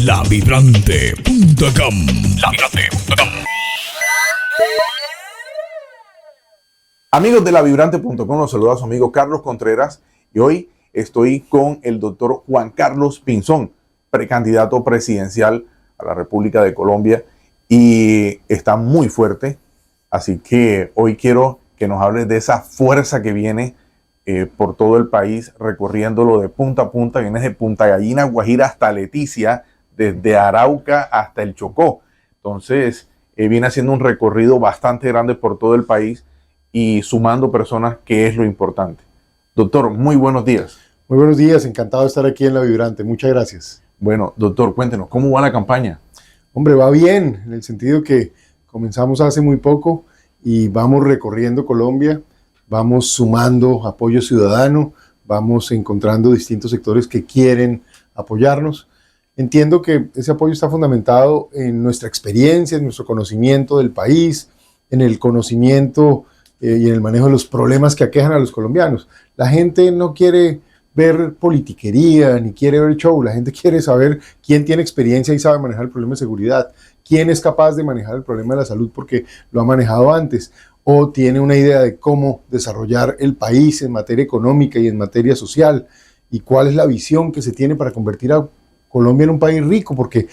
lavibrante.com. Lavibrante.com. Amigos de lavibrante.com, los saluda a su amigo Carlos Contreras y hoy estoy con el doctor Juan Carlos Pinzón, precandidato presidencial a la República de Colombia, y está muy fuerte, así que hoy quiero que nos hables de esa fuerza que viene por todo el país, recorriéndolo de punta a punta. Vienes de Punta Gallina, Guajira hasta Leticia, desde Arauca hasta el Chocó. Entonces viene haciendo un recorrido bastante grande por todo el país y sumando personas, que es lo importante. Doctor, muy buenos días. Muy buenos días, encantado de estar aquí en La Vibrante, muchas gracias. Bueno, doctor, cuéntenos, ¿cómo va la campaña? Hombre, va bien, en el sentido que comenzamos hace muy poco y vamos recorriendo Colombia, vamos sumando apoyo ciudadano, vamos encontrando distintos sectores que quieren apoyarnos. Entiendo que ese apoyo está fundamentado en nuestra experiencia, en nuestro conocimiento del país, en el conocimiento y en el manejo de los problemas que aquejan a los colombianos. La gente no quiere ver politiquería, ni quiere ver show. La gente quiere saber quién tiene experiencia y sabe manejar el problema de seguridad, quién es capaz de manejar el problema de la salud porque lo ha manejado antes, o tiene una idea de cómo desarrollar el país en materia económica y en materia social, y cuál es la visión que se tiene para convertir a Colombia en un país rico, porque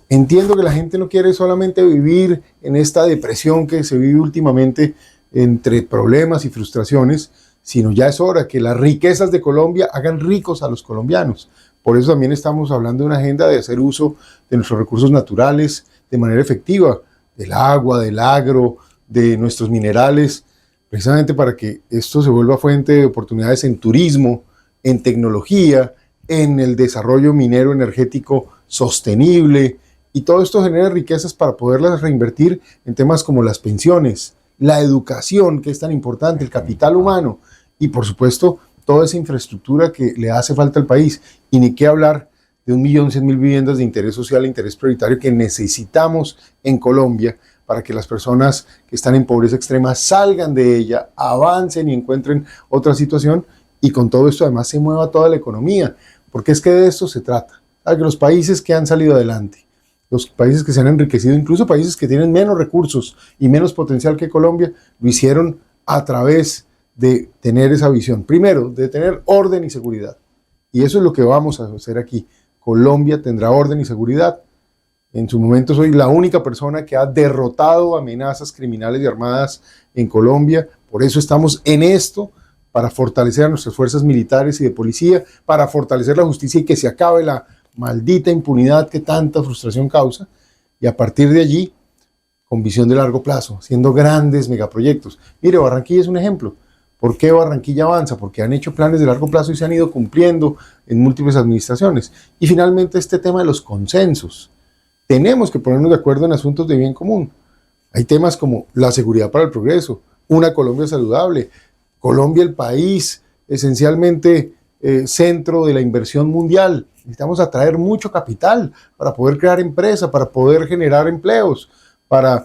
entiendo que la gente no quiere solamente vivir en esta depresión que se vive últimamente entre problemas y frustraciones, sino ya es hora que las riquezas de Colombia hagan ricos a los colombianos. Por eso también estamos hablando de una agenda de hacer uso de nuestros recursos naturales de manera efectiva, del agua, del agro, de nuestros minerales, precisamente para que esto se vuelva fuente de oportunidades en turismo, en tecnología, en el desarrollo minero energético sostenible, y todo esto genera riquezas para poderlas reinvertir en temas como las pensiones, la educación, que es tan importante, el capital humano, y por supuesto toda esa infraestructura que le hace falta al país. Y ni qué hablar de 1.100.000 viviendas de interés social e interés prioritario que necesitamos en Colombia para que las personas que están en pobreza extrema salgan de ella, avancen y encuentren otra situación, y con todo esto además se mueva toda la economía, porque es que de esto se trata. Que los países que han salido adelante, los países que se han enriquecido, incluso países que tienen menos recursos y menos potencial que Colombia, lo hicieron a través de tener esa visión. Primero, de tener orden y seguridad. Y eso es lo que vamos a hacer aquí. Colombia tendrá orden y seguridad. En su momento soy la única persona que ha derrotado amenazas criminales y armadas en Colombia. Por eso estamos en esto, para fortalecer a nuestras fuerzas militares y de policía, para fortalecer la justicia y que se acabe la maldita impunidad que tanta frustración causa, y a partir de allí, con visión de largo plazo, haciendo grandes megaproyectos. Mire, Barranquilla es un ejemplo. ¿Por qué Barranquilla avanza? Porque han hecho planes de largo plazo y se han ido cumpliendo en múltiples administraciones. Y finalmente este tema de los consensos. Tenemos que ponernos de acuerdo en asuntos de bien común. Hay temas como la seguridad para el progreso, una Colombia saludable, Colombia el país esencialmente centro de la inversión mundial. Necesitamos atraer mucho capital para poder crear empresa, para poder generar empleos, para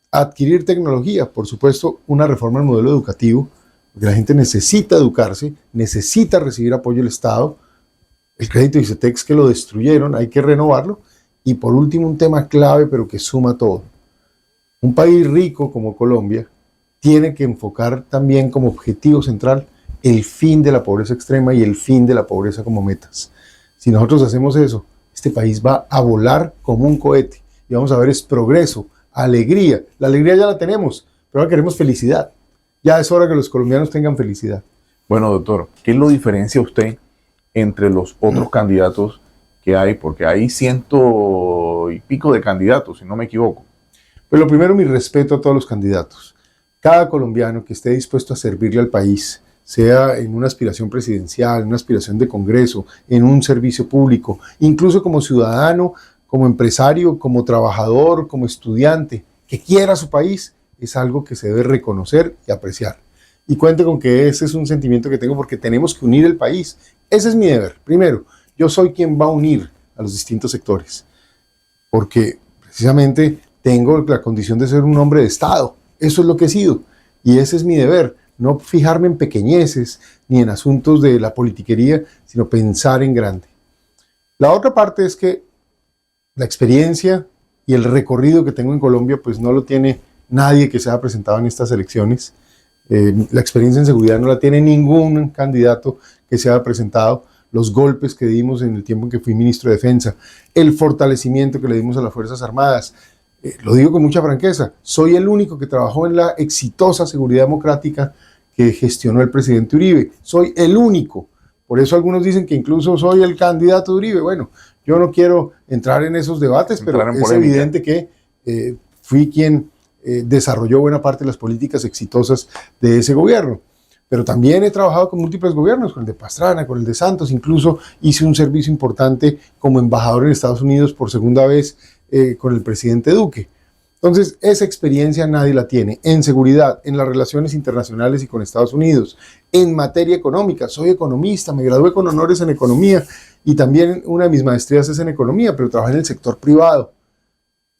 adquirir tecnología. Por supuesto, una reforma del modelo educativo, porque la gente necesita educarse, necesita recibir apoyo del Estado. El crédito ICETEX, que lo destruyeron, hay que renovarlo. Y por último, un tema clave, pero que suma todo. Un país rico como Colombia tiene que enfocar también como objetivo central el fin de la pobreza extrema y el fin de la pobreza como metas. Si nosotros hacemos eso, este país va a volar como un cohete y vamos a ver es progreso, alegría. La alegría ya la tenemos, pero ahora queremos felicidad. Ya es hora que los colombianos tengan felicidad. Bueno, doctor, ¿qué lo diferencia usted entre los otros candidatos que hay? Porque hay 100 y pico de candidatos, si no me equivoco. Pero lo primero, mi respeto a todos los candidatos. Cada colombiano que esté dispuesto a servirle al país, sea en una aspiración presidencial, en una aspiración de Congreso, en un servicio público, incluso como ciudadano, como empresario, como trabajador, como estudiante, que quiera su país, es algo que se debe reconocer y apreciar. Y cuente con que ese es un sentimiento que tengo, porque tenemos que unir el país. Ese es mi deber. Primero, yo soy quien va a unir a los distintos sectores, porque precisamente tengo la condición de ser un hombre de Estado. Eso es lo que he sido, y ese es mi deber. No fijarme en pequeñeces ni en asuntos de la politiquería, sino pensar en grande. La otra parte es que la experiencia y el recorrido que tengo en Colombia, pues no lo tiene nadie que se haya presentado en estas elecciones. La experiencia en seguridad no la tiene ningún candidato que se haya presentado. Los golpes que dimos en el tiempo en que fui ministro de Defensa, el fortalecimiento que le dimos a las Fuerzas Armadas. Lo digo con mucha franqueza, soy el único que trabajó en la exitosa seguridad democrática que gestionó el presidente Uribe. Soy el único. Por eso algunos dicen que incluso soy el candidato de Uribe. Bueno, yo no quiero entrar en esos debates, pero es evidente que fui quien desarrolló buena parte de las políticas exitosas de ese gobierno. Pero también he trabajado con múltiples gobiernos, con el de Pastrana, con el de Santos, incluso hice un servicio importante como embajador en Estados Unidos por segunda vez con el presidente Duque. Entonces, esa experiencia nadie la tiene. En seguridad, en las relaciones internacionales y con Estados Unidos, en materia económica. Soy economista, me gradué con honores en economía y también una de mis maestrías es en economía, pero trabajé en el sector privado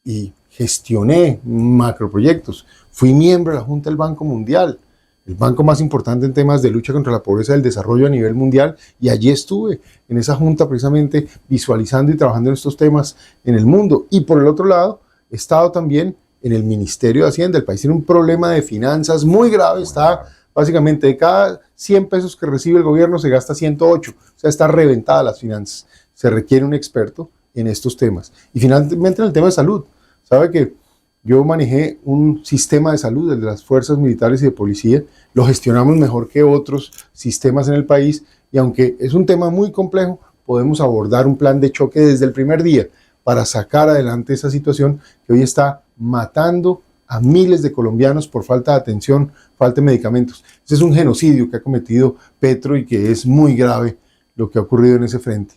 y gestioné macroproyectos. Fui miembro de la Junta del Banco Mundial, el banco más importante en temas de lucha contra la pobreza y el desarrollo a nivel mundial, y allí estuve en esa junta precisamente visualizando y trabajando en estos temas en el mundo. Y por el otro lado, he estado también en el Ministerio de Hacienda. El país tiene un problema de finanzas muy grave, está básicamente de cada 100 pesos que recibe el gobierno se gasta 108, o sea, está reventada las finanzas. Se requiere un experto en estos temas. Y finalmente en el tema de salud, sabe que yo manejé un sistema de salud, el de las fuerzas militares y de policía, lo gestionamos mejor que otros sistemas en el país y aunque es un tema muy complejo, podemos abordar un plan de choque desde el primer día para sacar adelante esa situación que hoy está matando a miles de colombianos por falta de atención, falta de medicamentos. Ese es un genocidio que ha cometido Petro y que es muy grave lo que ha ocurrido en ese frente.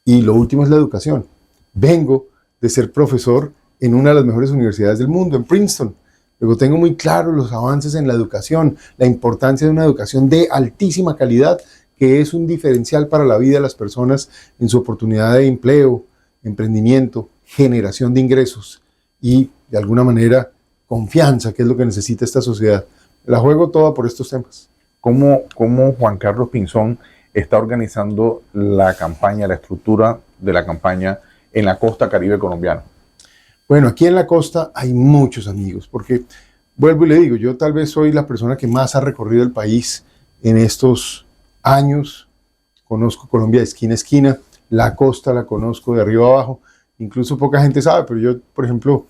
Y lo último es la educación. Vengo de ser profesor en una de las mejores universidades del mundo, en Princeton. Luego tengo muy claro los avances en la educación, la importancia de una educación de altísima calidad, que es un diferencial para la vida de las personas en su oportunidad de empleo, emprendimiento, generación de ingresos y, de alguna manera, confianza, que es lo que necesita esta sociedad. La juego toda por estos temas. ¿Cómo Juan Carlos Pinzón está organizando la campaña, la estructura de la campaña en la costa caribe colombiana? Bueno, aquí en la costa hay muchos amigos, porque vuelvo y le digo, yo tal vez soy la persona que más ha recorrido el país en estos años. Conozco Colombia de esquina a esquina, la costa la conozco de arriba a abajo, incluso poca gente sabe, pero yo, por ejemplo,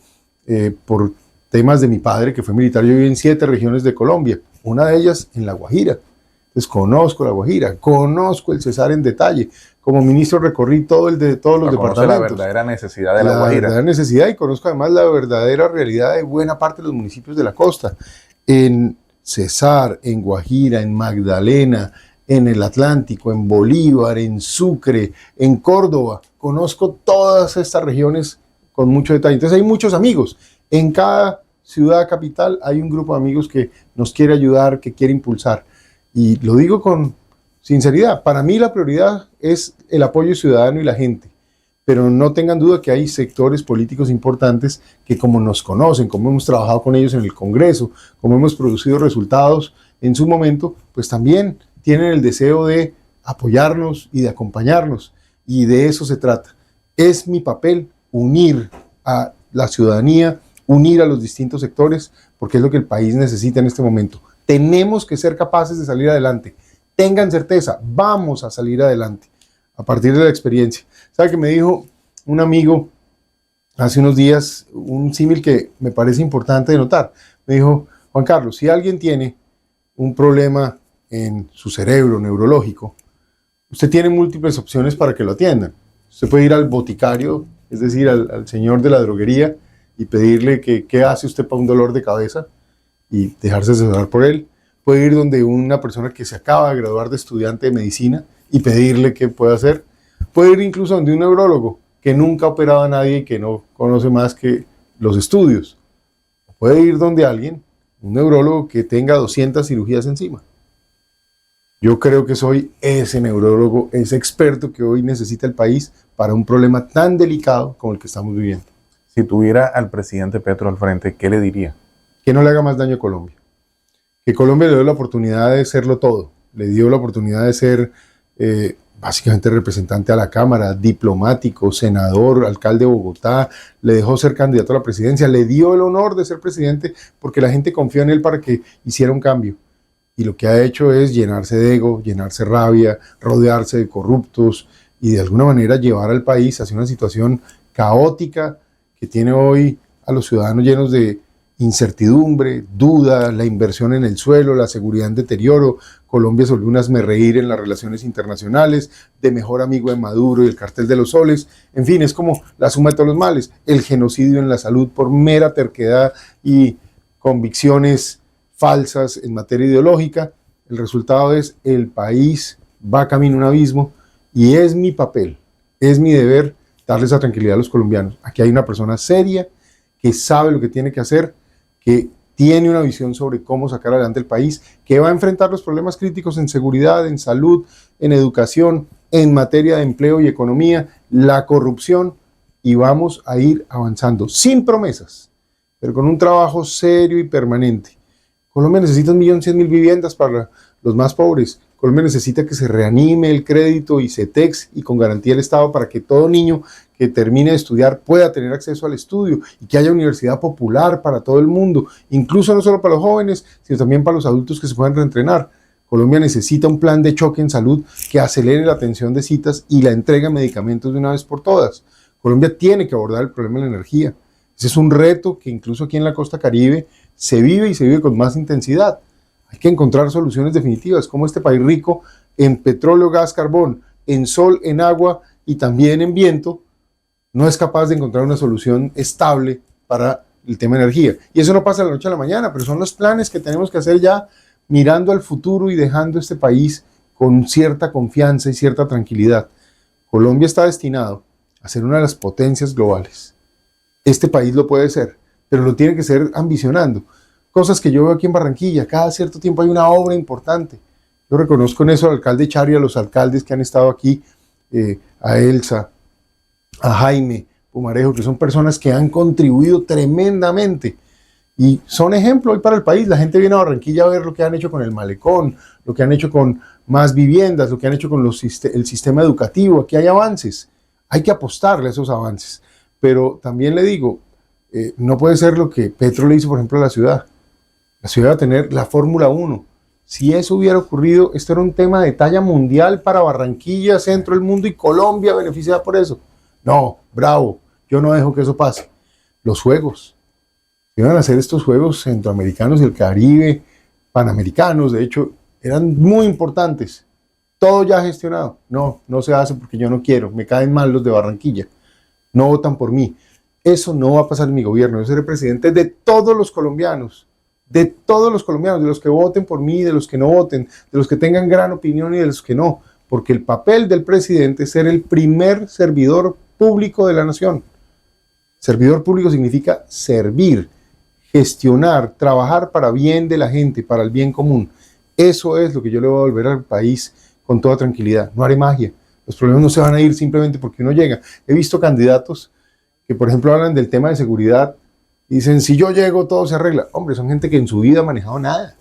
por temas de mi padre, que fue militar, yo viví en 7 regiones de Colombia, una de ellas en La Guajira. Entonces conozco La Guajira, conozco el Cesar en detalle. Como ministro recorrí todos los departamentos. La verdadera necesidad de La Guajira. La verdadera necesidad, y conozco además la verdadera realidad de buena parte de los municipios de la costa. En Cesar, en Guajira, en Magdalena, en el Atlántico, en Bolívar, en Sucre, en Córdoba. Conozco todas estas regiones con mucho detalle. Entonces hay muchos amigos. En cada ciudad capital hay un grupo de amigos que nos quiere ayudar, que quiere impulsar. Y lo digo con sinceridad, para mí la prioridad es el apoyo ciudadano y la gente, pero no tengan duda que hay sectores políticos importantes que, como nos conocen, como hemos trabajado con ellos en el Congreso, como hemos producido resultados en su momento, pues también tienen el deseo de apoyarnos y de acompañarnos, y de eso se trata. Es mi papel unir a la ciudadanía, unir a los distintos sectores, porque es lo que el país necesita en este momento. Tenemos que ser capaces de salir adelante. Tengan certeza, vamos a salir adelante a partir de la experiencia. ¿Sabe que me dijo un amigo hace unos días un símil que me parece importante de notar? Me dijo, Juan Carlos, si alguien tiene un problema en su cerebro neurológico, usted tiene múltiples opciones para que lo atiendan. Usted puede ir al boticario, es decir, al señor de la droguería, y pedirle que qué hace usted para un dolor de cabeza y dejarse asesorar por él. Puede ir donde una persona que se acaba de graduar de estudiante de medicina y pedirle qué puede hacer. Puede ir incluso donde un neurólogo que nunca ha operado a nadie y que no conoce más que los estudios. Puede ir donde alguien, un neurólogo que tenga 200 cirugías encima. Yo creo que soy ese neurólogo, ese experto que hoy necesita el país para un problema tan delicado como el que estamos viviendo. Si tuviera al presidente Petro al frente, ¿qué le diría? Que no le haga más daño a Colombia. Que Colombia le dio la oportunidad de serlo todo. Le dio la oportunidad de ser básicamente representante a la Cámara, diplomático, senador, alcalde de Bogotá, le dejó ser candidato a la presidencia, le dio el honor de ser presidente porque la gente confió en él para que hiciera un cambio. Y lo que ha hecho es llenarse de ego, llenarse de rabia, rodearse de corruptos y de alguna manera llevar al país hacia una situación caótica que tiene hoy a los ciudadanos llenos de incertidumbre, duda, la inversión en el suelo, la seguridad en deterioro. Colombia se volvió un hazmerreír en las relaciones internacionales, de mejor amigo de Maduro y el cartel de los soles. En fin, es como la suma de todos los males. El genocidio en la salud por mera terquedad y convicciones falsas en materia ideológica. El resultado es el país va camino a un abismo y es mi papel, es mi deber darles esa tranquilidad a los colombianos. Aquí hay una persona seria que sabe lo que tiene que hacer, que tiene una visión sobre cómo sacar adelante el país, que va a enfrentar los problemas críticos en seguridad, en salud, en educación, en materia de empleo y economía, la corrupción, y vamos a ir avanzando sin promesas, pero con un trabajo serio y permanente. Colombia necesita 1.100.000 viviendas para los más pobres. Colombia necesita que se reanime el crédito y CETEX y con garantía del Estado para que todo niño que termine de estudiar pueda tener acceso al estudio y que haya universidad popular para todo el mundo, incluso no solo para los jóvenes, sino también para los adultos que se puedan reentrenar. Colombia necesita un plan de choque en salud que acelere la atención de citas y la entrega de medicamentos de una vez por todas. Colombia tiene que abordar el problema de la energía. Ese es un reto que incluso aquí en la costa Caribe se vive y se vive con más intensidad. Hay que encontrar soluciones definitivas, como este país rico en petróleo, gas, carbón, en sol, en agua y también en viento, no es capaz de encontrar una solución estable para el tema de energía. Y eso no pasa de la noche a la mañana, pero son los planes que tenemos que hacer ya mirando al futuro y dejando este país con cierta confianza y cierta tranquilidad. Colombia está destinado a ser una de las potencias globales. Este país lo puede ser, pero lo tiene que ser ambicionando. Cosas que yo veo aquí en Barranquilla, cada cierto tiempo hay una obra importante. Yo reconozco en eso al alcalde Chari, a los alcaldes que han estado aquí, a Elsa, a Jaime Pumarejo, que son personas que han contribuido tremendamente y son ejemplo hoy para el país. La gente viene a Barranquilla a ver lo que han hecho con el malecón, lo que han hecho con más viviendas, lo que han hecho con el sistema educativo. Aquí hay avances, hay que apostarle a esos avances, pero también le digo, no puede ser lo que Petro le hizo, por ejemplo, a la ciudad. La ciudad va a tener la Fórmula 1. Si eso hubiera ocurrido, esto era un tema de talla mundial para Barranquilla, centro del mundo, y Colombia beneficiada por eso. No, bravo, yo no dejo que eso pase. Los juegos, iban a hacer estos juegos centroamericanos y el Caribe, panamericanos, de hecho, eran muy importantes. Todo ya gestionado. No, no se hace porque yo no quiero, me caen mal los de Barranquilla, no votan por mí. Eso no va a pasar en mi gobierno. Yo seré presidente de todos los colombianos, de los que voten por mí, de los que no voten, de los que tengan gran opinión y de los que no, porque el papel del presidente es ser el primer servidor público de la nación. Servidor público significa servir, gestionar, trabajar para bien de la gente, para el bien común. Eso es lo que yo le voy a devolver al país con toda tranquilidad. No haré magia. Los problemas no se van a ir simplemente porque uno llega. He visto candidatos que, por ejemplo, hablan del tema de seguridad y dicen, si yo llego, todo se arregla. Hombre, son gente que en su vida ha manejado nada,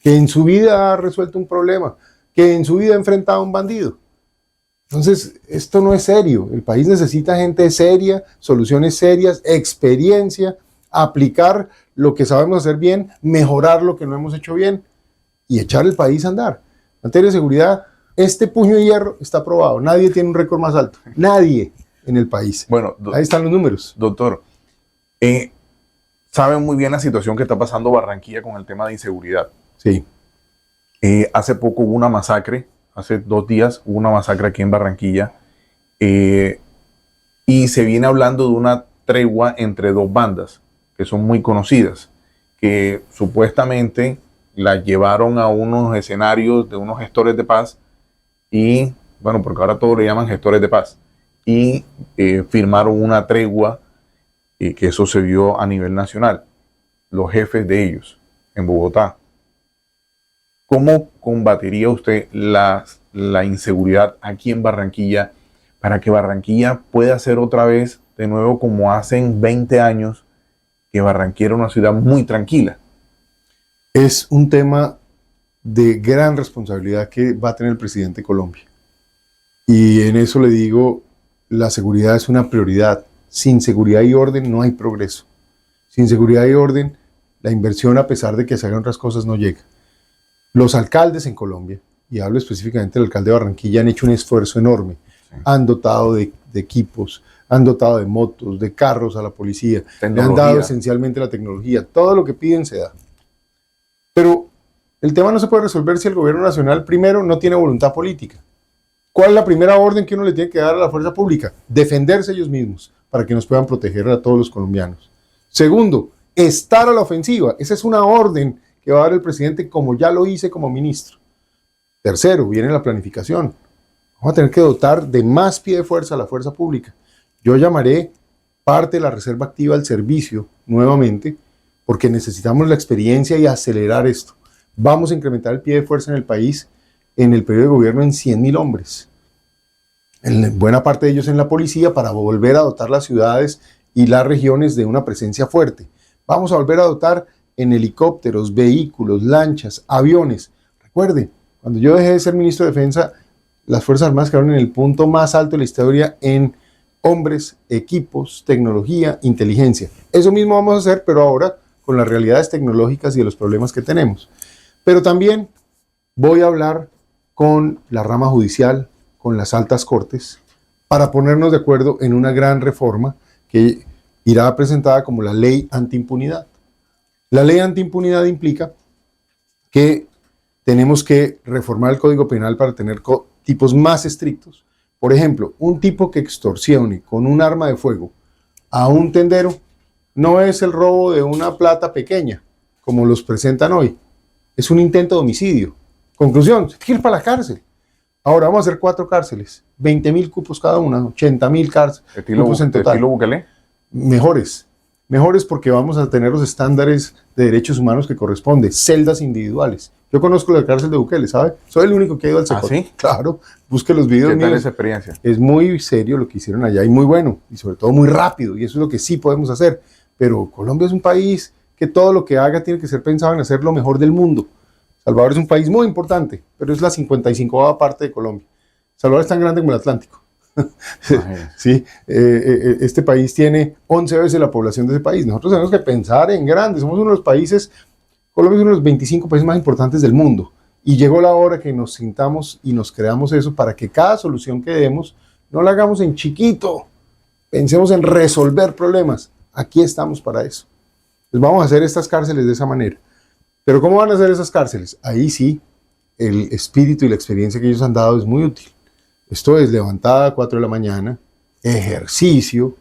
que en su vida ha resuelto un problema, que en su vida ha enfrentado a un bandido. Entonces, esto no es serio. El país necesita gente seria, soluciones serias, experiencia, aplicar lo que sabemos hacer bien, mejorar lo que no hemos hecho bien y echar el país a andar. En materia de seguridad, este puño de hierro está aprobado. Nadie tiene un récord más alto. Nadie en el país. Bueno, ahí están los números. Doctor, saben muy bien la situación que está pasando Barranquilla con el tema de inseguridad. Sí. Hace poco hubo una masacre, hace 2 días hubo una masacre aquí en Barranquilla y se viene hablando de una tregua entre 2 bandas que son muy conocidas, que supuestamente la llevaron a unos escenarios de unos gestores de paz y, bueno, porque ahora todos le llaman gestores de paz, y firmaron una tregua que eso se vio a nivel nacional, los jefes de ellos en Bogotá. ¿Cómo combatiría usted la inseguridad aquí en Barranquilla para que Barranquilla pueda ser otra vez de nuevo como hace 20 años, que Barranquilla era una ciudad muy tranquila? Es un tema de gran responsabilidad que va a tener el presidente de Colombia. Y en eso le digo, la seguridad es una prioridad. Sin seguridad y orden no hay progreso. Sin seguridad y orden, la inversión, a pesar de que se hagan otras cosas, no llega. Los alcaldes en Colombia, y hablo específicamente del alcalde de Barranquilla, han hecho un esfuerzo enorme. Sí. Han dotado de equipos, han dotado de motos, de carros a la policía, le han dado esencialmente la tecnología. Todo lo que piden se da. Pero el tema no se puede resolver si el gobierno nacional, primero, no tiene voluntad política. ¿Cuál es la primera orden que uno le tiene que dar a la fuerza pública? Defenderse ellos mismos para que nos puedan proteger a todos los colombianos. Segundo, estar a la ofensiva. Esa es una orden que va a dar el presidente, como ya lo hice como ministro. Tercero, viene la planificación. Vamos a tener que dotar de más pie de fuerza a la fuerza pública. Yo llamaré parte de la reserva activa al servicio nuevamente, porque necesitamos la experiencia y acelerar esto. Vamos a incrementar el pie de fuerza en el país en el periodo de gobierno en 100.000 hombres. En buena parte de ellos en la policía, para volver a dotar las ciudades y las regiones de una presencia fuerte. Vamos a volver a dotar en helicópteros, vehículos, lanchas, aviones. Recuerde, cuando yo dejé de ser ministro de Defensa, las Fuerzas Armadas quedaron en el punto más alto de la historia en hombres, equipos, tecnología, inteligencia. Eso mismo vamos a hacer, pero ahora con las realidades tecnológicas y de los problemas que tenemos. Pero también voy a hablar con la rama judicial, con las altas cortes, para ponernos de acuerdo en una gran reforma que irá presentada como la ley antiimpunidad. La ley antiimpunidad implica que tenemos que reformar el Código Penal para tener tipos más estrictos. Por ejemplo, un tipo que extorsione con un arma de fuego a un tendero no es el robo de una plata pequeña, como los presentan hoy. Es un intento de homicidio. Conclusión, se tiene que ir para la cárcel. Ahora vamos a hacer 4 cárceles, 20.000 cupos cada una, 80.000 cupos en total. ¿Estilo Bukele? Mejores porque vamos a tener los estándares de derechos humanos que corresponde, celdas individuales. Yo conozco la cárcel de Bukele, ¿sabe? Soy el único que ha ido al Secot. ¿Ah, sí? Claro, busque los videos. ¿Qué tal esa experiencia? Es muy serio lo que hicieron allá y muy bueno, y sobre todo muy rápido, y eso es lo que sí podemos hacer. Pero Colombia es un país que todo lo que haga tiene que ser pensado en hacer lo mejor del mundo. Salvador es un país muy importante, pero es la 55ª parte de Colombia. Salvador es tan grande como el Atlántico. Sí, este país tiene 11 veces la población de ese país. Nosotros tenemos que pensar en grande. Somos uno de los países, Colombia es uno de los 25 países más importantes del mundo. Y llegó la hora que nos sintamos y nos creamos eso para que cada solución que demos no la hagamos en chiquito. Pensemos en resolver problemas. Aquí estamos para eso. Entonces vamos a hacer estas cárceles de esa manera. Pero ¿cómo van a hacer esas cárceles? Ahí sí, el espíritu y la experiencia que ellos han dado es muy útil. Esto es levantada a 4 de la mañana, ejercicio,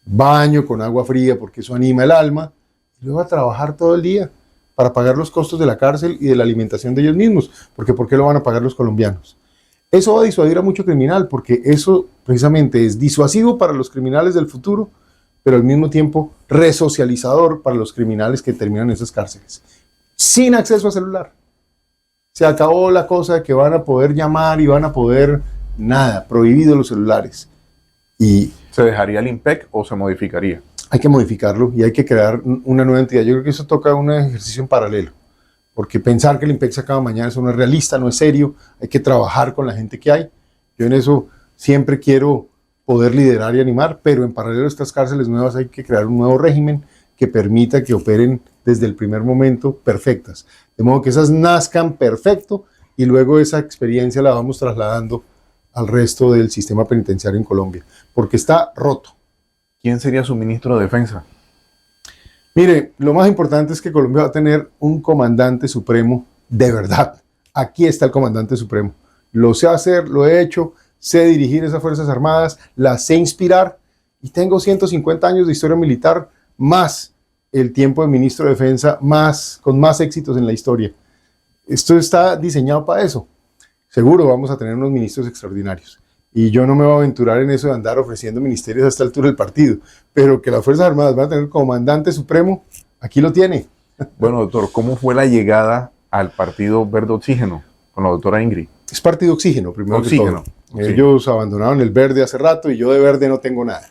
baño con agua fría porque eso anima el alma, y luego a trabajar todo el día para pagar los costos de la cárcel y de la alimentación de ellos mismos, porque ¿por qué lo van a pagar los colombianos? Eso va a disuadir a mucho criminal, porque eso precisamente es disuasivo para los criminales del futuro, pero al mismo tiempo resocializador para los criminales que terminan en esas cárceles. Sin acceso a celular. Se acabó la cosa de que van a poder llamar y van a poder... Nada, prohibido los celulares. Y ¿se dejaría el IMPEC o se modificaría? Hay que modificarlo y hay que crear una nueva entidad. Yo creo que eso toca un ejercicio en paralelo, porque pensar que el IMPEC se acaba mañana, eso no es realista, no es serio. Hay que trabajar con la gente que hay. Yo en eso siempre quiero poder liderar y animar, pero en paralelo a estas cárceles nuevas hay que crear un nuevo régimen que permita que operen desde el primer momento perfectas. De modo que esas nazcan perfecto y luego esa experiencia la vamos trasladando al resto del sistema penitenciario en Colombia, porque está roto. ¿Quién sería su ministro de Defensa? Mire, lo más importante es que Colombia va a tener un comandante supremo de verdad. Aquí está el comandante supremo. Lo sé hacer, lo he hecho, sé dirigir esas Fuerzas Armadas, las sé inspirar y tengo 150 años de historia militar, más el tiempo de ministro de Defensa, con más éxitos en la historia. Esto está diseñado para eso. Seguro vamos a tener unos ministros extraordinarios. Y yo no me voy a aventurar en eso de andar ofreciendo ministerios a esta altura del partido. Pero que las Fuerzas Armadas van a tener comandante supremo, aquí lo tiene. Bueno, doctor, ¿cómo fue la llegada al partido Verde Oxígeno con la doctora Ingrid? Es partido Oxígeno, primero que todo. Ellos abandonaron el verde hace rato y yo de verde no tengo nada.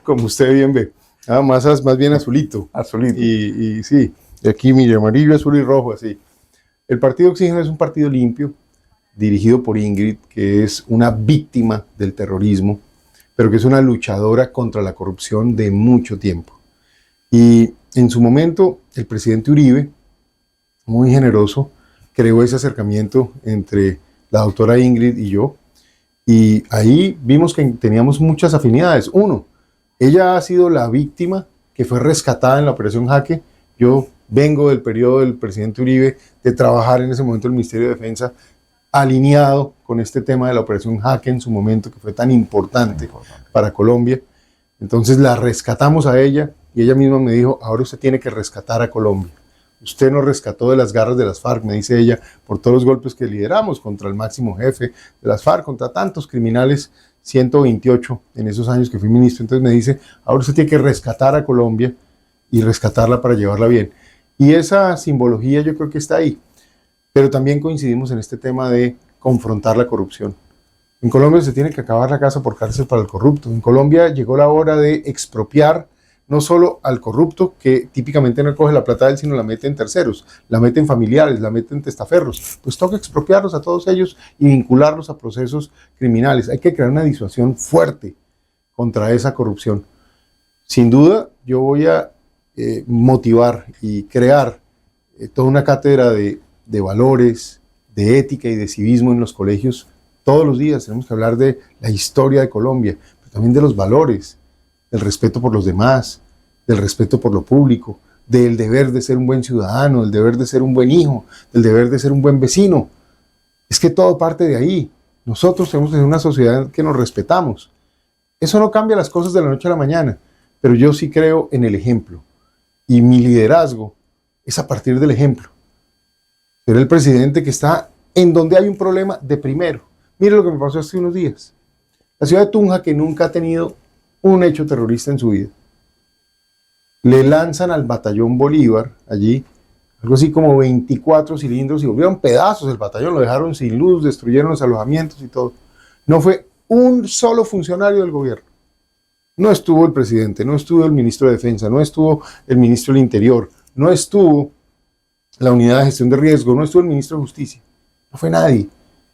Como usted bien ve. Más bien azulito. Azulito. Y sí, aquí mire, amarillo, azul y rojo, así. El partido Oxígeno es un partido limpio, dirigido por Ingrid, que es una víctima del terrorismo, pero que es una luchadora contra la corrupción de mucho tiempo. Y en su momento, el presidente Uribe, muy generoso, creó ese acercamiento entre la doctora Ingrid y yo, y ahí vimos que teníamos muchas afinidades. Uno, ella ha sido la víctima que fue rescatada en la Operación Jaque. Yo vengo del periodo del presidente Uribe, de trabajar en ese momento en el Ministerio de Defensa, alineado con este tema de la Operación Jaque en su momento, que fue tan importante para Colombia. Entonces la rescatamos a ella y ella misma me dijo, ahora usted tiene que rescatar a Colombia. Usted nos rescató de las garras de las FARC, me dice ella, por todos los golpes que lideramos contra el máximo jefe de las FARC, contra tantos criminales, 128 en esos años que fui ministro. Entonces me dice, ahora usted tiene que rescatar a Colombia y rescatarla para llevarla bien. Y esa simbología yo creo que está ahí. Pero también coincidimos en este tema de confrontar la corrupción. En Colombia se tiene que acabar la casa por cárcel para el corrupto. En Colombia llegó la hora de expropiar no solo al corrupto, que típicamente no coge la plata de él, sino la mete en terceros, la mete en familiares, la mete en testaferros. Pues toca expropiarlos a todos ellos y vincularlos a procesos criminales. Hay que crear una disuasión fuerte contra esa corrupción. Sin duda, yo voy a motivar y crear toda una cátedra de valores, de ética y de civismo en los colegios. Todos los días tenemos que hablar de la historia de Colombia, pero también de los valores, del respeto por los demás, del respeto por lo público, del deber de ser un buen ciudadano, del deber de ser un buen hijo, del deber de ser un buen vecino. Es que todo parte de ahí. Nosotros tenemos que ser una sociedad que nos respetamos. Eso no cambia las cosas de la noche a la mañana, pero yo sí creo en el ejemplo. Y mi liderazgo es a partir del ejemplo. Ser el presidente que está en donde hay un problema de primero. Mire lo que me pasó hace unos días. La ciudad de Tunja, que nunca ha tenido un hecho terrorista en su vida, le lanzan al batallón Bolívar allí, algo así como 24 cilindros y volvieron pedazos el batallón, lo dejaron sin luz, destruyeron los alojamientos y todo. No fue un solo funcionario del gobierno. No estuvo el presidente, no estuvo el ministro de Defensa, no estuvo el ministro del Interior, no estuvo la unidad de gestión de riesgo, no estuvo el ministro de Justicia. No fue nadie.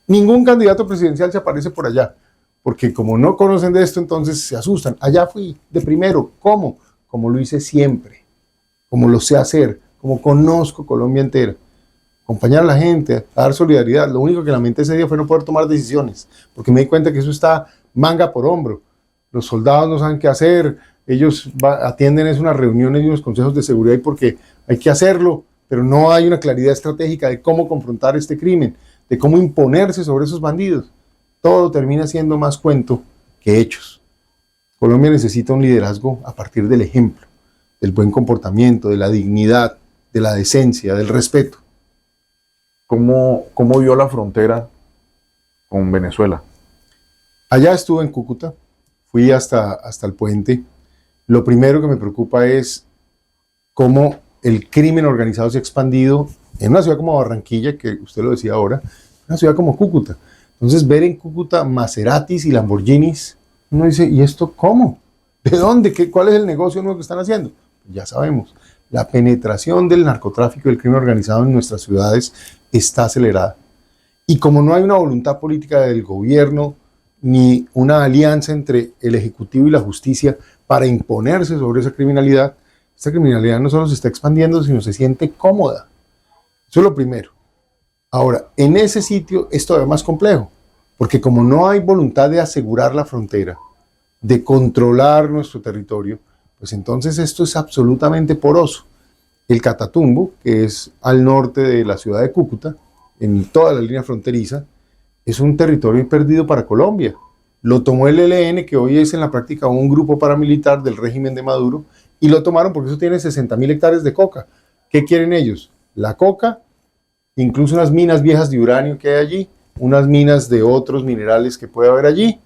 Ningún candidato presidencial se aparece por allá, porque como no conocen de esto, entonces se asustan. Allá fui de primero. ¿Cómo? Como lo hice siempre, como lo sé hacer, como conozco Colombia entera. Acompañar a la gente, a dar solidaridad. Lo único que lamenté ese día fue no poder tomar decisiones, porque me di cuenta que eso está manga por hombro. Los soldados no saben qué hacer, ellos atienden unas reuniones y unos consejos de seguridad porque hay que hacerlo, pero no hay una claridad estratégica de cómo confrontar este crimen, de cómo imponerse sobre esos bandidos. Todo termina siendo más cuento que hechos. Colombia necesita un liderazgo a partir del ejemplo, del buen comportamiento, de la dignidad, de la decencia, del respeto. ¿Cómo vio la frontera con Venezuela? Allá estuve en Cúcuta, fui hasta el puente. Lo primero que me preocupa es cómo el crimen organizado se ha expandido en una ciudad como Barranquilla, que usted lo decía ahora, una ciudad como Cúcuta. Entonces ver en Cúcuta Maseratis y Lamborghinis, uno dice, ¿y esto cómo? ¿De dónde? ¿Cuál es el negocio nuevo que están haciendo? Ya sabemos, la penetración del narcotráfico y del crimen organizado en nuestras ciudades está acelerada. Y como no hay una voluntad política del gobierno, ni una alianza entre el Ejecutivo y la Justicia para imponerse sobre esa criminalidad, esta criminalidad no solo se está expandiendo, sino se siente cómoda. Eso es lo primero. Ahora, en ese sitio es todavía más complejo, porque como no hay voluntad de asegurar la frontera, de controlar nuestro territorio, pues entonces esto es absolutamente poroso. El Catatumbo, que es al norte de la ciudad de Cúcuta, en toda la línea fronteriza, es un territorio perdido para Colombia. Lo tomó el ELN, que hoy es en la práctica un grupo paramilitar del régimen de Maduro, y lo tomaron porque eso tiene 60.000 hectáreas de coca. ¿Qué quieren ellos? La coca, incluso unas minas viejas de uranio que hay allí, unas minas de otros minerales que puede haber allí,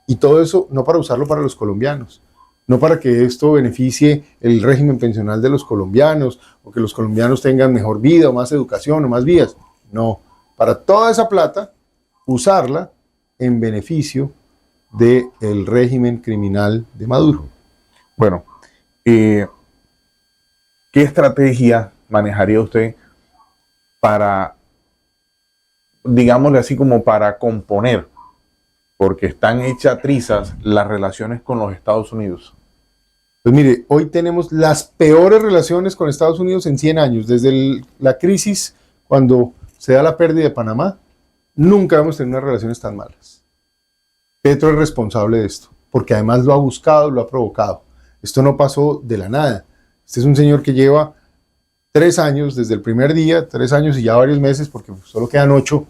y todo eso no para usarlo para los colombianos, no para que esto beneficie el régimen pensional de los colombianos, o que los colombianos tengan mejor vida, o más educación, o más vías. No, para toda esa plata, usarla en beneficio del régimen criminal de Maduro. Bueno, ¿qué estrategia manejaría usted para digámosle así, como para componer, porque están hechas trizas las relaciones con los Estados Unidos? Pues mire, hoy tenemos las peores relaciones con Estados Unidos en 100 años. Desde la crisis, cuando se da la pérdida de Panamá, nunca hemos tenido unas relaciones tan malas. Petro es responsable de esto, porque además lo ha buscado, lo ha provocado. Esto no pasó de la nada. Este es un señor que lleva 3 años, desde el primer día, 3 años y ya varios meses, porque solo quedan 8.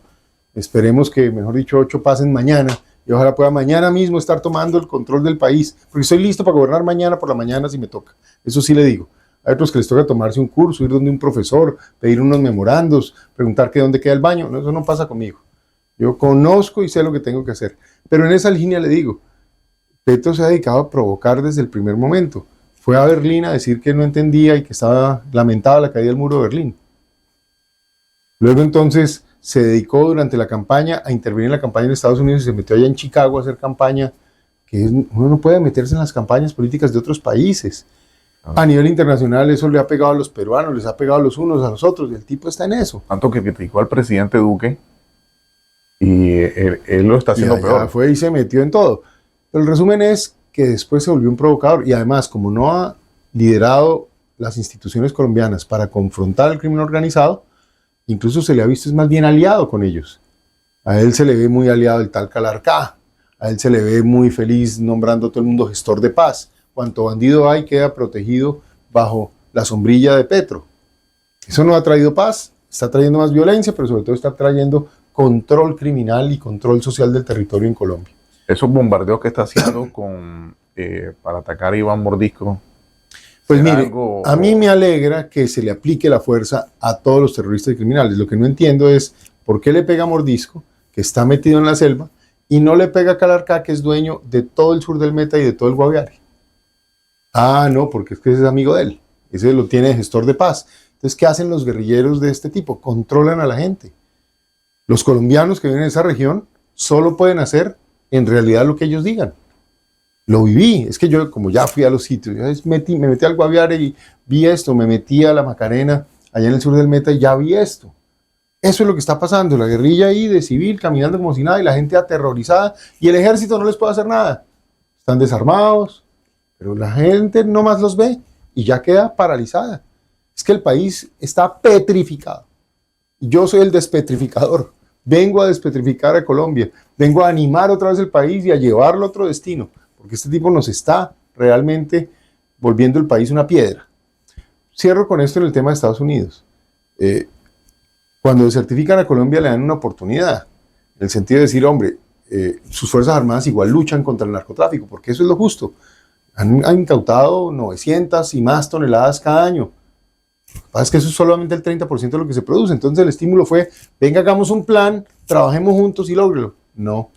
Esperemos que, mejor dicho, 8 pasen mañana. Y ojalá pueda mañana mismo estar tomando el control del país, porque estoy listo para gobernar mañana por la mañana si me toca. Eso sí le digo. Hay otros que les toca tomarse un curso, ir donde un profesor, pedir unos memorandos, preguntar que dónde queda el baño. No, eso no pasa conmigo. Yo conozco y sé lo que tengo que hacer. Pero en esa línea le digo, Petro se ha dedicado a provocar desde el primer momento. Fue a Berlín a decir que no entendía y que estaba lamentaba la caída del muro de Berlín. Luego entonces se dedicó durante la campaña a intervenir en la campaña en Estados Unidos y se metió allá en Chicago a hacer campaña, uno no puede meterse en las campañas políticas de otros países. A nivel internacional eso le ha pegado a los peruanos, les ha pegado a los unos a los otros, y el tipo está en eso. Tanto que criticó al presidente Duque y él lo está haciendo peor. Fue y se metió en todo. Pero el resumen es que después se volvió un provocador y además, como no ha liderado las instituciones colombianas para confrontar el crimen organizado, incluso se le ha visto es más bien aliado con ellos. A él se le ve muy aliado el tal Calarcá, a él se le ve muy feliz nombrando a todo el mundo gestor de paz. Cuanto bandido hay queda protegido bajo la sombrilla de Petro. Eso no ha traído paz, está trayendo más violencia, pero sobre todo está trayendo control criminal y control social del territorio en Colombia. Esos bombardeos que está haciendo para atacar a Iván Mordisco. Pues mire, a mí me alegra que se le aplique la fuerza a todos los terroristas y criminales. Lo que no entiendo es por qué le pega a Mordisco, que está metido en la selva, y no le pega a Calarcá, que es dueño de todo el sur del Meta y de todo el Guaviare. Ah, no, porque es que ese es amigo de él. Ese lo tiene de gestor de paz. Entonces, ¿qué hacen los guerrilleros de este tipo? Controlan a la gente. Los colombianos que viven en esa región solo pueden hacer en realidad lo que ellos digan. Lo viví, es que yo como ya fui a los sitios, me metí al Guaviare y vi esto, me metí a la Macarena, allá en el sur del Meta y ya vi esto. Eso es lo que está pasando, la guerrilla ahí de civil caminando como si nada y la gente aterrorizada y el ejército no les puede hacer nada. Están desarmados, pero la gente nomás los ve y ya queda paralizada. Es que el país está petrificado. Y yo soy el despetrificador. Vengo a despetrificar a Colombia, vengo a animar otra vez el país y a llevarlo a otro destino. Porque este tipo nos está realmente volviendo el país una piedra. Cierro con esto en el tema de Estados Unidos. Cuando desertifican a Colombia le dan una oportunidad, en el sentido de decir, hombre, sus Fuerzas Armadas igual luchan contra el narcotráfico, porque eso es lo justo. Han incautado 900 y más toneladas cada año. Lo que pasa es que eso es solamente el 30% de lo que se produce. Entonces el estímulo fue, venga, hagamos un plan, trabajemos juntos y lógrelo. No,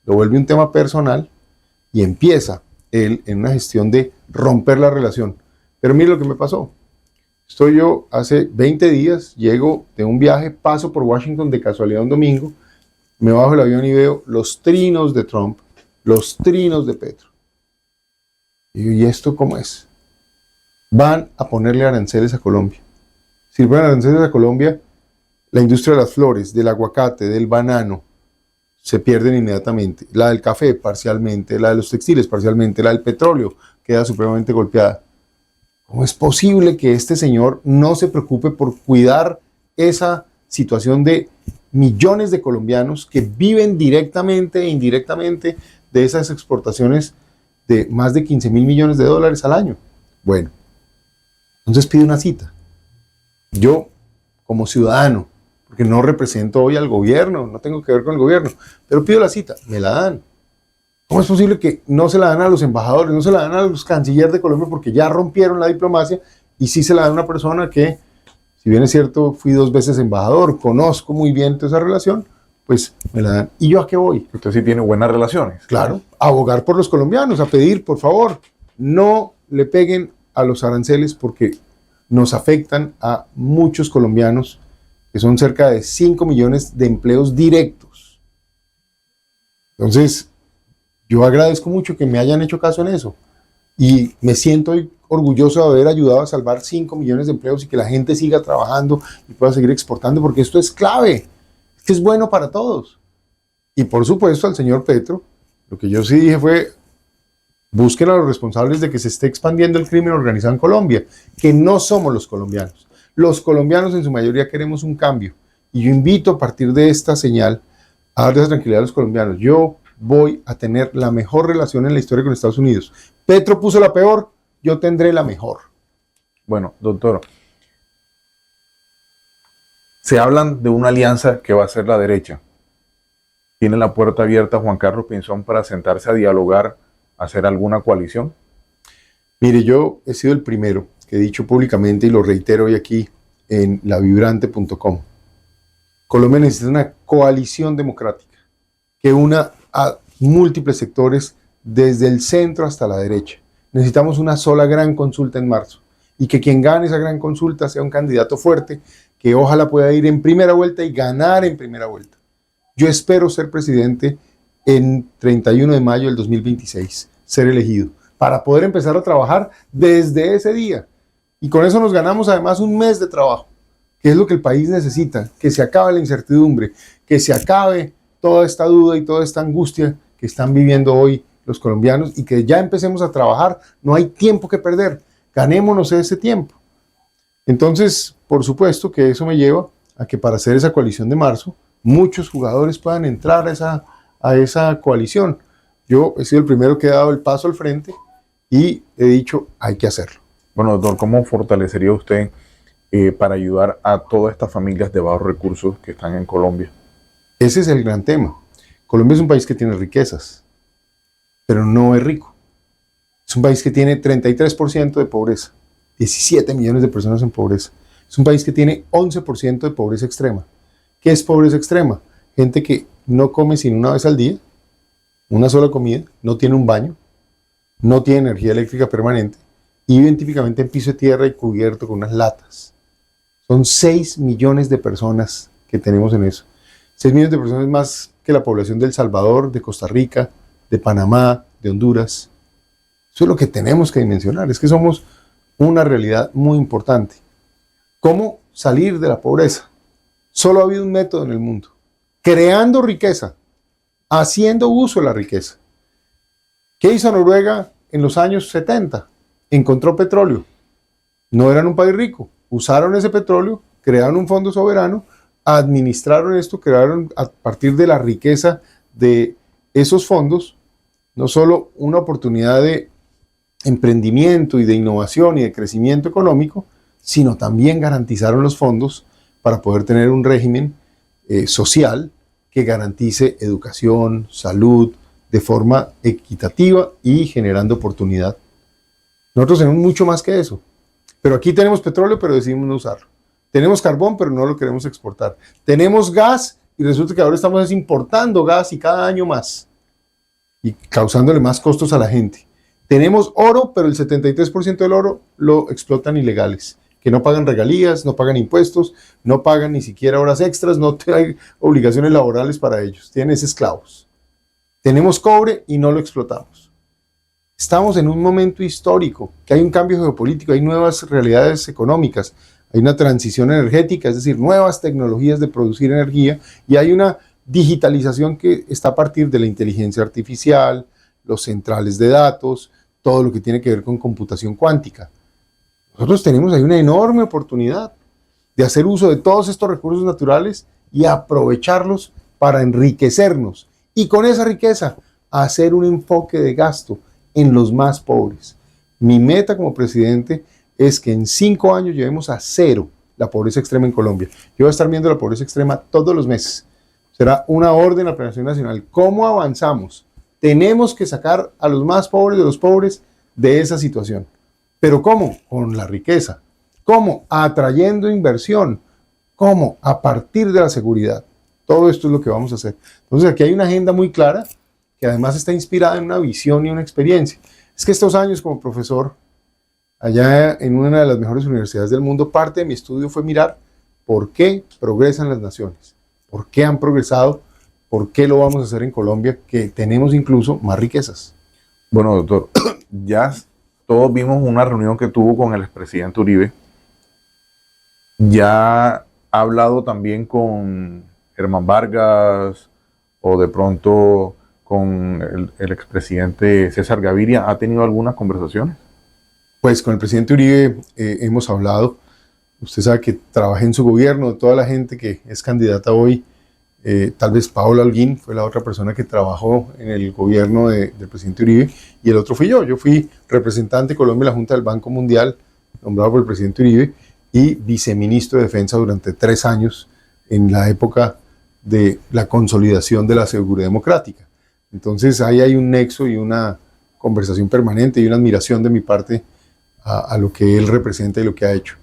lo vuelve un tema personal. Y empieza él en una gestión de romper la relación. Pero mire lo que me pasó. Estoy yo hace 20 días, llego de un viaje, paso por Washington de casualidad un domingo, me bajo el avión y veo los trinos de Trump, los trinos de Petro. Y digo, ¿y esto cómo es? Van a ponerle aranceles a Colombia. Si le ponen aranceles a Colombia, la industria de las flores, del aguacate, del banano, se pierden inmediatamente. La del café parcialmente, la de los textiles parcialmente, la del petróleo queda supremamente golpeada. ¿Cómo es posible que este señor no se preocupe por cuidar esa situación de millones de colombianos que viven directamente e indirectamente de esas exportaciones de más de 15.000 millones de dólares al año? Bueno, entonces pide una cita. Yo, como ciudadano, porque no represento hoy al gobierno, no tengo que ver con el gobierno, pero pido la cita, me la dan. ¿Cómo es posible que no se la dan a los embajadores, no se la dan a los cancilleres de Colombia porque ya rompieron la diplomacia y sí se la dan a una persona que, si bien es cierto, fui 2 veces embajador, conozco muy bien toda esa relación, pues me la dan. ¿Y yo a qué voy? Usted sí tiene buenas relaciones. Claro, a abogar por los colombianos, a pedir, por favor, no le peguen a los aranceles porque nos afectan a muchos colombianos, que son cerca de 5 millones de empleos directos. Entonces, yo agradezco mucho que me hayan hecho caso en eso. Y me siento orgulloso de haber ayudado a salvar 5 millones de empleos y que la gente siga trabajando y pueda seguir exportando, porque esto es clave. Es que es bueno para todos. Y por supuesto al señor Petro, lo que yo sí dije fue, busquen a los responsables de que se esté expandiendo el crimen organizado en Colombia, que no somos los colombianos. Los colombianos en su mayoría queremos un cambio. Y yo invito a partir de esta señal a darle esa tranquilidad a los colombianos. Yo voy a tener la mejor relación en la historia con Estados Unidos. Petro puso la peor, yo tendré la mejor. Bueno, doctor, se hablan de una alianza que va a ser la derecha. ¿Tiene la puerta abierta Juan Carlos Pinzón para sentarse a dialogar, hacer alguna coalición? Mire, yo he sido el primero que he dicho públicamente y lo reitero hoy aquí en lavibrante.com. Colombia necesita una coalición democrática que una a múltiples sectores desde el centro hasta la derecha. Necesitamos una sola gran consulta en marzo y que quien gane esa gran consulta sea un candidato fuerte que ojalá pueda ir en primera vuelta y ganar en primera vuelta. Yo espero ser presidente en 31 de mayo del 2026, ser elegido, para poder empezar a trabajar desde ese día. Y con eso nos ganamos además un mes de trabajo, que es lo que el país necesita, que se acabe la incertidumbre, que se acabe toda esta duda y toda esta angustia que están viviendo hoy los colombianos y que ya empecemos a trabajar. No hay tiempo que perder, ganémonos ese tiempo. Entonces, por supuesto que eso me lleva a que para hacer esa coalición de marzo, muchos jugadores puedan entrar a esa coalición. Yo he sido el primero que he dado el paso al frente y he dicho, hay que hacerlo. Bueno, doctor, ¿cómo fortalecería usted para ayudar a todas estas familias de bajos recursos que están en Colombia? Ese es el gran tema. Colombia es un país que tiene riquezas, pero no es rico. Es un país que tiene 33% de pobreza, 17 millones de personas en pobreza. Es un país que tiene 11% de pobreza extrema. ¿Qué es pobreza extrema? Gente que no come sino una vez al día, una sola comida, no tiene un baño, no tiene energía eléctrica permanente y viven típicamente en piso de tierra y cubierto con unas latas. Son 6 millones de personas que tenemos en eso. 6 millones de personas más que la población de El Salvador, de Costa Rica, de Panamá, de Honduras. Eso es lo que tenemos que dimensionar, es que somos una realidad muy importante. ¿Cómo salir de la pobreza? Solo ha habido un método en el mundo: creando riqueza, haciendo uso de la riqueza. ¿Qué hizo Noruega en los años 70? Encontró petróleo. No eran un país rico. Usaron ese petróleo, crearon un fondo soberano, administraron esto, crearon a partir de la riqueza de esos fondos, no solo una oportunidad de emprendimiento y de innovación y de crecimiento económico, sino también garantizaron los fondos para poder tener un régimen social que garantice educación, salud, de forma equitativa y generando oportunidad. Nosotros tenemos mucho más que eso, pero aquí tenemos petróleo, pero decidimos no usarlo. Tenemos carbón, pero no lo queremos exportar. Tenemos gas y resulta que ahora estamos importando gas y cada año más y causándole más costos a la gente. Tenemos oro, pero el 73% del oro lo explotan ilegales, que no pagan regalías, no pagan impuestos, no pagan ni siquiera horas extras, no hay obligaciones laborales para ellos, tienen esclavos. Tenemos cobre y no lo explotamos. Estamos en un momento histórico, que hay un cambio geopolítico, hay nuevas realidades económicas, hay una transición energética, es decir, nuevas tecnologías de producir energía, y hay una digitalización que está a partir de la inteligencia artificial, los centrales de datos, todo lo que tiene que ver con computación cuántica. Nosotros tenemos ahí una enorme oportunidad de hacer uso de todos estos recursos naturales y aprovecharlos para enriquecernos. Y con esa riqueza, hacer un enfoque de gasto en los más pobres. Mi meta como presidente es que en 5 años llevemos a 0 la pobreza extrema en Colombia. Yo voy a estar viendo la pobreza extrema todos los meses. Será una orden a la Planación Nacional. ¿Cómo avanzamos? Tenemos que sacar a los más pobres de los pobres de esa situación. ¿Pero cómo? Con la riqueza. ¿Cómo? Atrayendo inversión. ¿Cómo? A partir de la seguridad. Todo esto es lo que vamos a hacer. Entonces aquí hay una agenda muy clara que además está inspirada en una visión y una experiencia. Es que estos años como profesor, allá en una de las mejores universidades del mundo, parte de mi estudio fue mirar por qué progresan las naciones, por qué han progresado, por qué lo vamos a hacer en Colombia, que tenemos incluso más riquezas. Bueno, doctor, ya todos vimos una reunión que tuvo con el expresidente Uribe. Ya ha hablado también con Germán Vargas o de pronto con el expresidente César Gaviria? ¿Ha tenido algunas conversaciones? Pues con el presidente Uribe hemos hablado. Usted sabe que trabajé en su gobierno, toda la gente que es candidata hoy, tal vez Paola Holguín fue la otra persona que trabajó en el gobierno del presidente Uribe, y el otro fui yo. Yo fui representante de Colombia en la Junta del Banco Mundial, nombrado por el presidente Uribe, y viceministro de Defensa durante 3 años en la época de la consolidación de la seguridad democrática. Entonces ahí hay un nexo y una conversación permanente y una admiración de mi parte a lo que él representa y lo que ha hecho.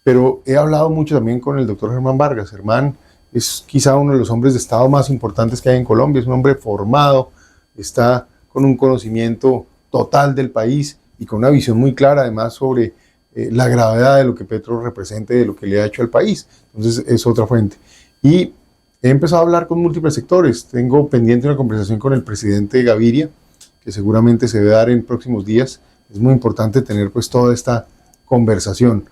Pero he hablado mucho también con el doctor Germán Vargas. Germán es quizá uno de los hombres de Estado más importantes que hay en Colombia. Es un hombre formado, está con un conocimiento total del país y con una visión muy clara además sobre la gravedad de lo que Petro representa y de lo que le ha hecho al país. Entonces es otra fuente. Y he empezado a hablar con múltiples sectores. Tengo pendiente una conversación con el presidente Gaviria, que seguramente se debe dar en próximos días. Es muy importante tener pues toda esta conversación.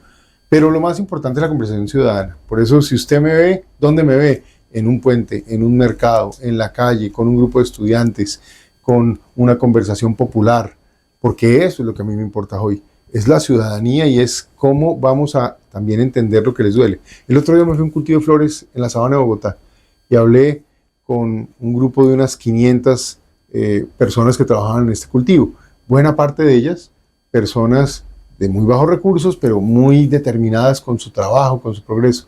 Pero lo más importante es la conversación ciudadana. Por eso, si usted me ve, ¿dónde me ve? En un puente, en un mercado, en la calle, con un grupo de estudiantes, con una conversación popular. Porque eso es lo que a mí me importa hoy. Es la ciudadanía y es cómo vamos a también entender lo que les duele. El otro día me fui a un cultivo de flores en la sabana de Bogotá y hablé con un grupo de unas 500 personas que trabajaban en este cultivo. Buena parte de ellas, personas de muy bajos recursos, pero muy determinadas con su trabajo, con su progreso.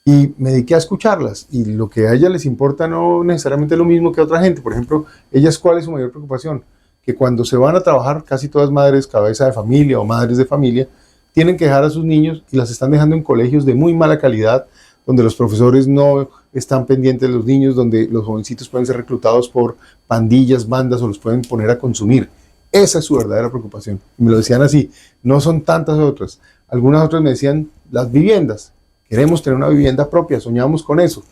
Y me dediqué a escucharlas, y lo que a ellas les importa no necesariamente lo mismo que a otra gente. Por ejemplo, ellas, ¿cuál es su mayor preocupación? Que cuando se van a trabajar, casi todas madres, cabeza de familia o madres de familia, tienen que dejar a sus niños y las están dejando en colegios de muy mala calidad, donde los profesores no están pendientes de los niños, donde los jovencitos pueden ser reclutados por pandillas, bandas, o los pueden poner a consumir. Esa es su verdadera preocupación. Y me lo decían así, no son tantas otras. Algunas otras me decían, las viviendas. Queremos tener una vivienda propia, soñamos con eso.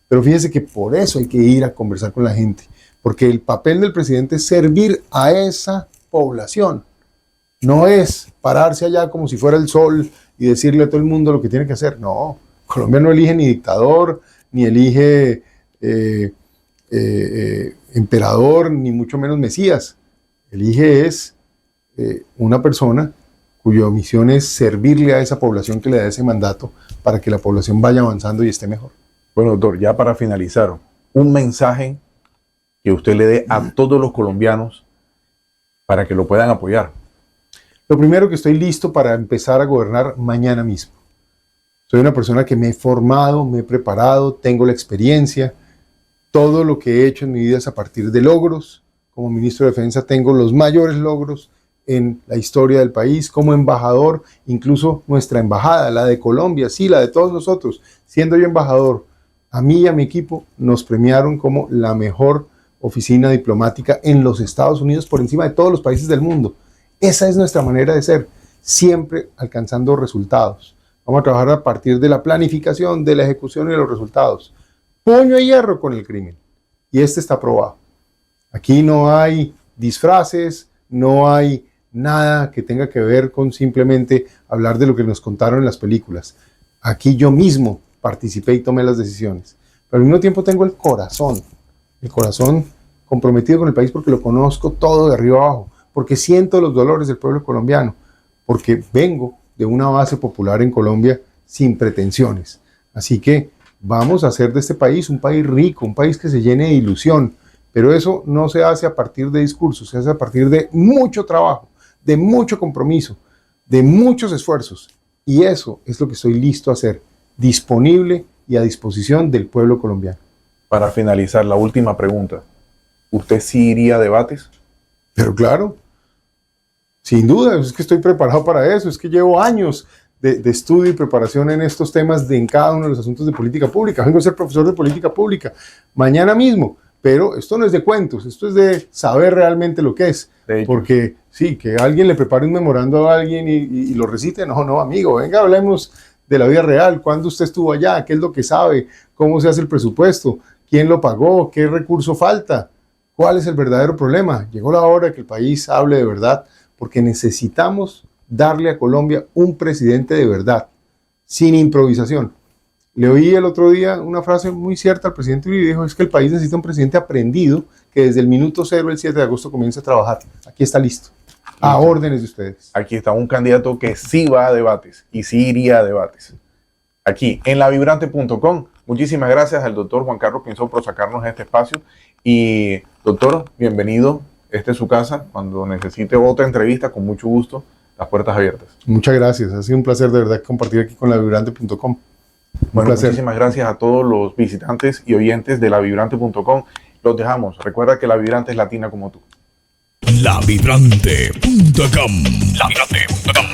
Pero fíjese que por eso hay que ir a conversar con la gente, porque el papel del presidente es servir a esa población. No es pararse allá como si fuera el sol y decirle a todo el mundo lo que tiene que hacer. No, Colombia no elige ni dictador, ni elige emperador, ni mucho menos mesías. Elige es una persona cuya misión es servirle a esa población que le da ese mandato para que la población vaya avanzando y esté mejor. Bueno, doctor, ya para finalizar, un mensaje que usted le dé a todos los colombianos para que lo puedan apoyar. Lo primero, que estoy listo para empezar a gobernar mañana mismo. Soy una persona que me he formado, me he preparado, tengo la experiencia. Todo lo que he hecho en mi vida es a partir de logros. Como ministro de Defensa tengo los mayores logros en la historia del país. Como embajador, incluso nuestra embajada, la de Colombia, sí, la de todos nosotros, siendo yo embajador, a mí y a mi equipo nos premiaron como la mejor oficina diplomática en los Estados Unidos por encima de todos los países del mundo. Esa es nuestra manera de ser, siempre alcanzando resultados. Vamos a trabajar a partir de la planificación, de la ejecución y de los resultados. Puño a hierro con el crimen. Y este está aprobado. Aquí no hay disfraces, no hay nada que tenga que ver con simplemente hablar de lo que nos contaron en las películas. Aquí yo mismo participé y tomé las decisiones. Pero al mismo tiempo tengo el corazón comprometido con el país, porque lo conozco todo de arriba abajo, porque siento los dolores del pueblo colombiano, porque vengo de una base popular en Colombia sin pretensiones. Así que vamos a hacer de este país un país rico, un país que se llene de ilusión, pero eso no se hace a partir de discursos, se hace a partir de mucho trabajo, de mucho compromiso, de muchos esfuerzos, y eso es lo que estoy listo a hacer, disponible y a disposición del pueblo colombiano. Para finalizar, la última pregunta. ¿Usted sí iría a debates? Pero claro, sin duda, es que estoy preparado para eso, es que llevo años de estudio y preparación en estos temas en cada uno de los asuntos de política pública. Vengo a ser profesor de política pública mañana mismo, pero esto no es de cuentos, esto es de saber realmente lo que es. Porque sí, que alguien le prepare un memorando a alguien y lo recite, no, amigo, venga, hablemos de la vida real. ¿Cuándo usted estuvo allá? ¿Qué es lo que sabe? ¿Cómo se hace el presupuesto? ¿Quién lo pagó? ¿Qué recurso falta? ¿Cuál es el verdadero problema? Llegó la hora de que el país hable de verdad, porque necesitamos darle a Colombia un presidente de verdad, sin improvisación. Le oí el otro día una frase muy cierta al presidente Uribe, dijo, es que el país necesita un presidente aprendido que desde el minuto cero, el 7 de agosto, comience a trabajar. Aquí está listo. A órdenes de ustedes. Aquí está un candidato que sí va a debates y sí iría a debates. Aquí, en lavibrante.com. Muchísimas gracias al doctor Juan Carlos Pinzón por sacarnos este espacio. Y, doctor, bienvenido. Esta es su casa. Cuando necesite otra entrevista, con mucho gusto, las puertas abiertas. Muchas gracias. Ha sido un placer de verdad compartir aquí con lavibrante.com. Bueno, placer. muchísimas gracias a todos los visitantes y oyentes de lavibrante.com. Los dejamos. Recuerda que La Vibrante es latina como tú. Lavibrante.com. Lavibrante.com.